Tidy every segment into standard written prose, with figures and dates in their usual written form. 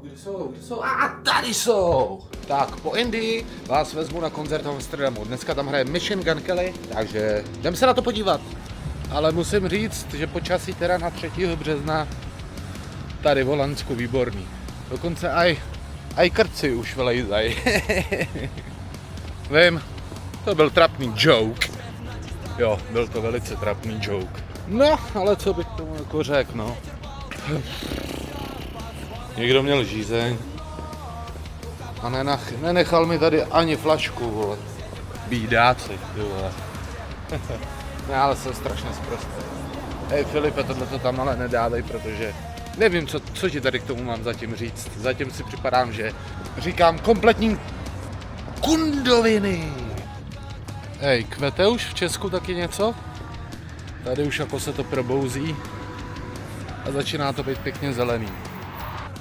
Kde jsou? Tady jsou! Tak, po Indii vás vezmu na koncert v Amsterdamu. Dneska tam hraje Machine Gun Kelly, takže jdem se na to podívat. Ale musím říct, že počasí teda na 3. března tady v Holandsku výborný. Dokonce aj krci už vylejzají. Vím, to byl trapný joke. Jo, byl to velice trapný joke. No, ale co bych tomu jako řekl, no. Někdo měl žízeň a nenechal mi tady ani flašku, vole. Bídáci, vole. Ne, ale jsem strašně sprostý. Hej Filipe, tohleto tam ale nedávej, protože nevím, co ti tady k tomu mám zatím říct. Zatím si připadám, že říkám kompletní kundoviny. Hej, kvete už v Česku taky něco? Tady už jako se to probouzí a začíná to být pěkně zelený.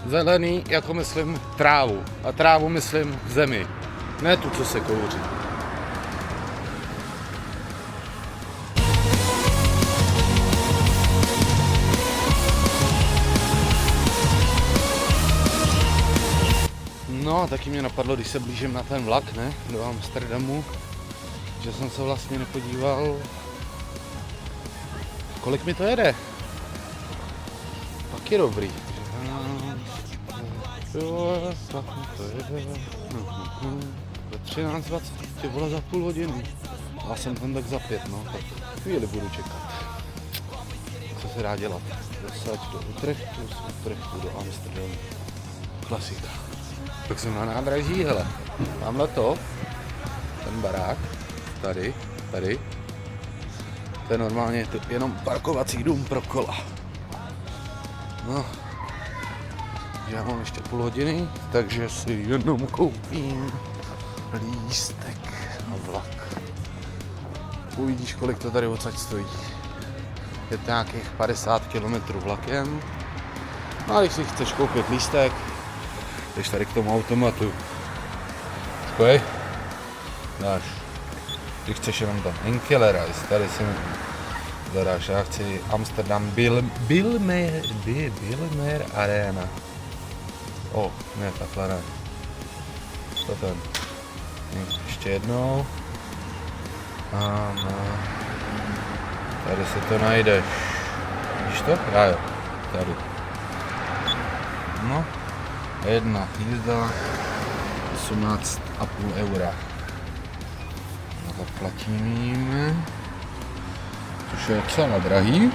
Zelený, jako myslím trávu. A trávu myslím v zemi. Ne tu, co se kouří. No a taky mě napadlo, když se blížím na ten vlak, ne, do Amsterdamu, že jsem se vlastně nepodíval, kolik mi to jede. Pak je dobrý. Tak mi to jede. Za 13:20, ty vole, za půl hodiny. Já jsem tam tak za 5, no, tak chvíli budu čekat. Co se dá dělat? Dosaď do Utrechtu, z Utrechtu do Amsterdamu. Klasika. Tak jsem na nádraží, hele, tamhle to, ten barák, tady, to je normálně jenom parkovací dům pro kola. No, já mám ještě půl hodiny, takže si jenom koupím lístek na vlak. Uvidíš, kolik to tady odsaď stojí. Je to nějakých 50 km vlakem. No a když si chceš koupit lístek, jdeš tady k tomu automatu. Škoj? Dáš. Když chceš jenom tam Enkelreis, tady si zadáš, já chci Amsterdam Bijlmer Arena. O, ne, takhle ne. Co ten? Ještě jednou. Ano. Tady si to najdeš. Víš to? Já jo. Tady. No. Jedna jízda, 18,5 eura. No tak platíme. Což je docela drahý.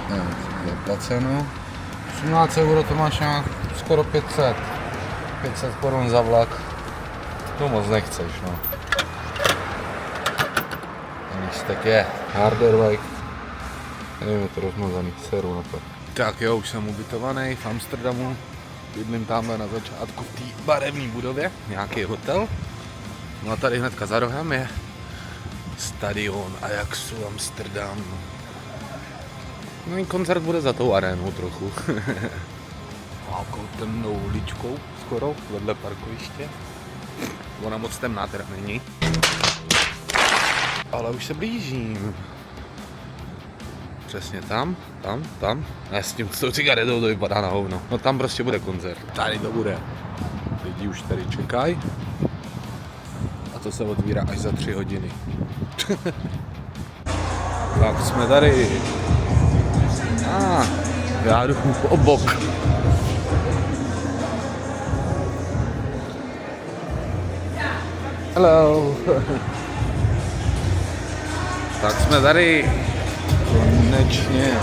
Je placeno. 18 euro to máš nějak skoro 500. 500 korun za vlak. To moc nechceš, no. Lístek je Harderwijk. Nevím, je to rozmazaný, seru na to. Tak jo, už jsem ubytovaný v Amsterdamu. Bydlím tamhle na začátku v té barevné budově, nějaký hotel. No a tady hnedka za rohem je stadion Ajaxu Amsterdam. No i koncert bude za tou arénou trochu. Takovou temnou uličkou skoro, vedle parkoviště. Ona moc temná teda není. Ale už se blížím. Přesně tam. A s tím s tou cigaretou to vypadá na hovno. No tam prostě bude koncert. Tady to bude. Lidi už tady čekají. A to se otvírá až za 3 hodiny. Tak jsme tady. Já jdu o bok. Hello. Tak jsme tady. Konečně.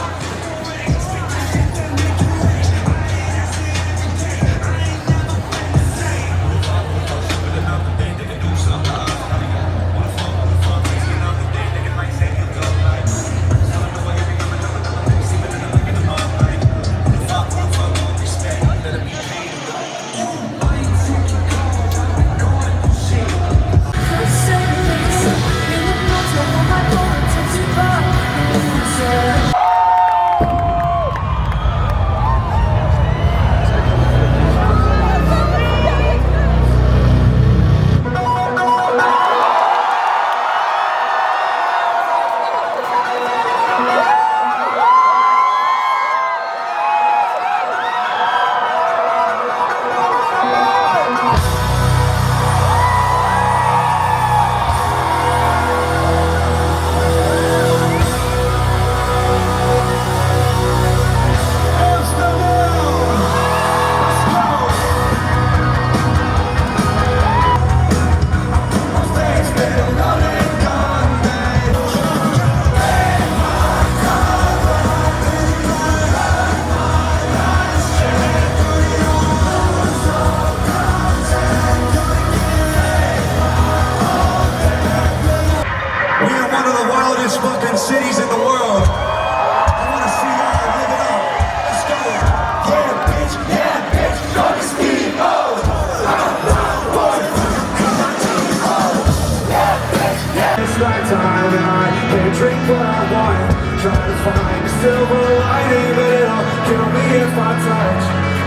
if I touch,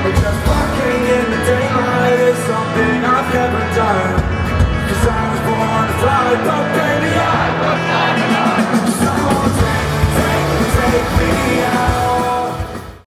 it just